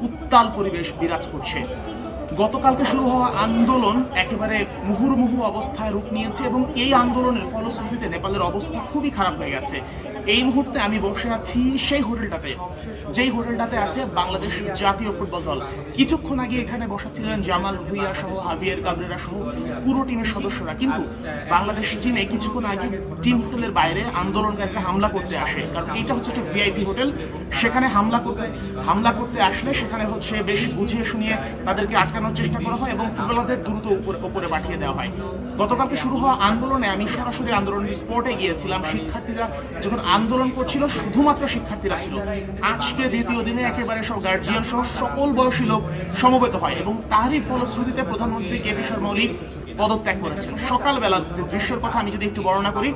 উত্তাল পরিবেশ বিরাজ করছে। গতকালকে শুরু হওয়া আন্দোলন একেবারে মুহুর্মুহু অবস্থায় রূপ নিয়েছে এবং এই আন্দোলনের ফলশ্রুতিতে নেপালের অবস্থা খুবই খারাপ হয়ে গেছে। এই মুহূর্তে আমি বসে আছি সেই হোটেলটাতে, যেই হোটেলটাতে আছে বাংলাদেশ জাতীয় ফুটবল দল। কিছুক্ষণ আগে এখানে বসা ছিলেন জামাল ভুঁইয়া সহ, হাভিয়ের কাবরেরা সহ পুরো টিমের সদস্যরা। কিন্তু বাংলাদেশ টিমে কিছুক্ষণ আগে টিম হোটেলের বাইরে আন্দোলনকারীরা হামলা করতে আসে, কারণ এইটা হচ্ছে একটা ভিআইপি হোটেল। সেখানে হামলা করতে আসলে সেখানে হচ্ছে বেশ বুঝিয়ে শুনিয়ে তাদেরকে আটকানোর চেষ্টা করা হয় এবং ফুটবলারদের দ্রুত উপরে পাঠিয়ে দেওয়া হয়। গতকালকে শুরু হওয়া আন্দোলনে আমি সরাসরি আন্দোলনের স্পটে গিয়েছিলাম। শিক্ষার্থীরা যখন আন্দোলন করছিল শুধুমাত্র শিক্ষার্থীরা ছিল। আজকে দ্বিতীয় দিনে একেবারে সব গার্জিয়ান সহ সকল বয়সী লোক সমবেত হয় এবং তারই ফলশ্রুতিতে প্রধানমন্ত্রী কেপি শর্মা ওলি পদত্যাগ করেছেন। সকালবেলা যে দৃশ্যের কথা আমি যদি একটু বর্ণনা করি,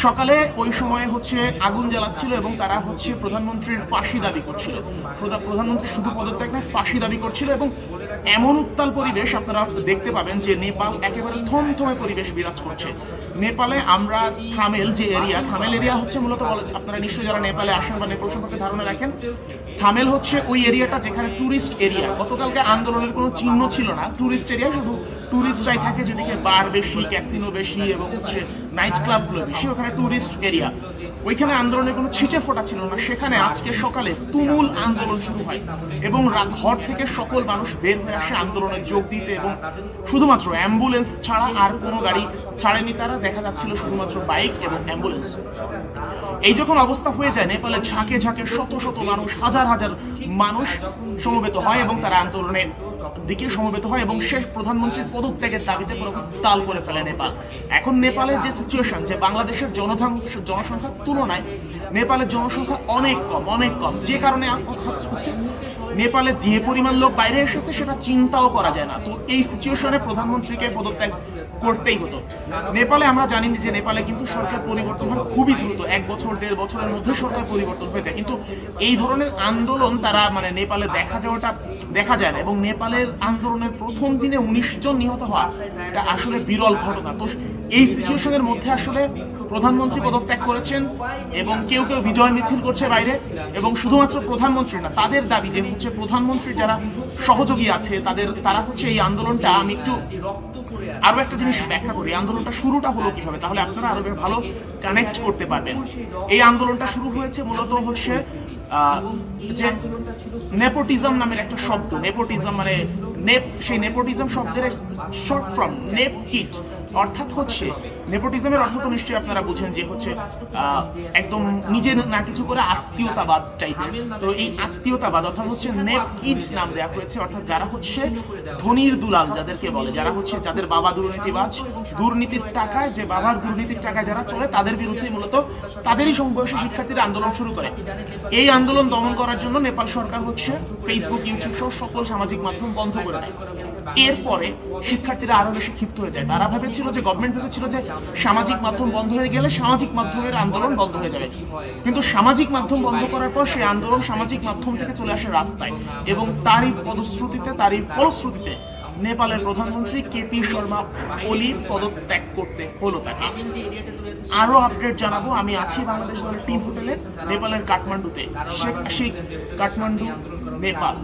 সকালে ওই সময়ে হচ্ছে আগুন জ্বালাচ্ছিল এবং তারা হচ্ছে প্রধানমন্ত্রীর ফাঁসি দাবি করছিল। প্রধানমন্ত্রী শুধু পদত্যাগ নয়, ফাঁসি দাবি করছিল এবং এমন উত্তাল পরিবেশ আপনারা দেখতে পাবেন যে নেপাল একেবারে থমথমে পরিবেশ বিরাজ করছে। নেপালে আমরা থামেল এরিয়া হচ্ছে মূলত আপনারা নিশ্চয়ই যারা নেপালে আসেন বা নেপাল সম্পর্কে ধারণা রাখেন, থামেল হচ্ছে ওই এরিয়াটা যেখানে ট্যুরিস্ট এরিয়া। গতকালকে আন্দোলনের কোনো চিহ্ন ছিল না, ট্যুরিস্ট এরিয়া, শুধু ট্যুরিস্টরাই থাকে, যেদিকে বার বেশি, ক্যাসিনো বেশি এবং হচ্ছে নাইট ক্লাবগুলো বেশি, ওখানে ট্যুরিস্ট এরিয়া। ওইখানে আন্দোলনের কোনো ছিটে ফোটা ছিল না। সেখানে আজকে সকালে তুমুল আন্দোলন শুরু হয় এবং ঘর থেকে সকল মানুষ বের হয়ে আসে আন্দোলনে যোগ দিতে এবং শুধুমাত্র অ্যাম্বুলেন্স ছাড়া আর কোনো গাড়ি ছাড়েনি তারা। দেখা যাচ্ছিল শুধুমাত্র বাইক এবং অ্যাম্বুলেন্স। এই যখন অবস্থা হয়ে যায়, নেপালের ঝাঁকে ঝাঁকে শত শত মানুষ, হাজার হাজার মানুষ সমবেত হয় এবং তারা আন্দোলনের দিকে সমবেত হয় এবং শেষ প্রধানমন্ত্রীর পদত্যাগের দাবিতে পুরো তাল করে ফেলে নেপাল। এখন নেপালের যে সিচুয়েশন, যে বাংলাদেশের জনসংখ্যার তুলনায় নেপালের জনসংখ্যা অনেক কম, যে কারণে হচ্ছে নেপালে যে পরিমাণ লোক বাইরে এসেছে সেটা চিন্তাও করা যায় না। তো এই সিচুয়েশনে প্রধানমন্ত্রীকে পদত্যাগ করতেই হতো। নেপালে আমরা জানি যে নেপালে কিন্তু সরকার পরিবর্তন হয় খুবই দ্রুত, 1 বছর 1.5 বছরের মধ্যে সরকার পরিবর্তন হয়ে যায়। কিন্তু এই ধরনের আন্দোলন তারা নেপালে দেখা যায় না এবং নেপালের আন্দোলনের প্রথম দিনে 19 জন নিহত হওয়া এটা আসলে বিরল ঘটনা। তো এই সিচুয়েশনের মধ্যে আসলে প্রধানমন্ত্রী পদত্যাগ করেছেন এবং কেউ বিজয় মিছিল করছে বাইরে। এবং শুধুমাত্র প্রধানমন্ত্রী না, তাদের দাবি যে হচ্ছে প্রধানমন্ত্রীর যারা সহযোগী আছে তারা হচ্ছে এই আন্দোলনটা, আমি একটু আরো একটা জিনিস ব্যাখ্যা করি, আন্দোলনটা শুরুটা হলো কিভাবে, তাহলে আপনারা আরো ভালো কানেক্ট করতে পারবেন। এই আন্দোলনটা শুরু হয়েছে মূলত হচ্ছে যে নেপোটিজম নামের একটা শব্দ, নেপোটিজম সেই নেপোটিজম শব্দের শর্ট ফর্ম নেপ কিট, অর্থাৎ হচ্ছে নেপোটিজমের অর্থ তো নিশ্চয়ই আপনারা বুঝেন যে হচ্ছে একদম নিজে না কিছু করে আত্মীয়তাবাদ টাইপের। তো এই আত্মীয়তাবাদ অর্থাৎ হচ্ছে নেপ কিট নাম দেওয়া হয়েছে, অর্থাৎ যারা হচ্ছে ধনির দুলাল যাদেরকে বলে, যারা হচ্ছে যাদের বাবা দুর্নীতিবাজ, দুর্নীতির টাকায়, যে বাবার দুর্নীতির টাকায় যারা চলে, তাদের বিরুদ্ধে মূলত তাদেরই সমবয়সী শিক্ষার্থীরা আন্দোলন শুরু করে। এই আন্দোলন দমন করার জন্য নেপাল সরকার হচ্ছে ফেসবুক, ইউটিউব সহ সকল সামাজিক মাধ্যম বন্ধ করে দেয়। এরপরে শিক্ষার্থীরা আরো বেশি ক্ষিপ্ত হয়ে যায়। তারা ভেবেছিল যে গভর্নমেন্ট ভেবেছিল যে সামাজিক মাধ্যম বন্ধ হয়ে গেলে সামাজিক মাধ্যমের আন্দোলন বন্ধ হয়ে যাবে, কিন্তু সামাজিক মাধ্যম বন্ধ করার পর সেই আন্দোলন সামাজিক মাধ্যম থেকে চলে আসে রাস্তায় এবং তারই ফলশ্রুতিতে নেপালের প্রধানমন্ত্রী কেপি শর্মা ওলি পদত্যাগ করতে হলো তাকে। আরো আপডেট জানাবো। আমি আছি বাংলাদেশ দলের টিম হোটেলে নেপালের কাঠমান্ডুতে, সেই কাঠমান্ডু, নেপাল।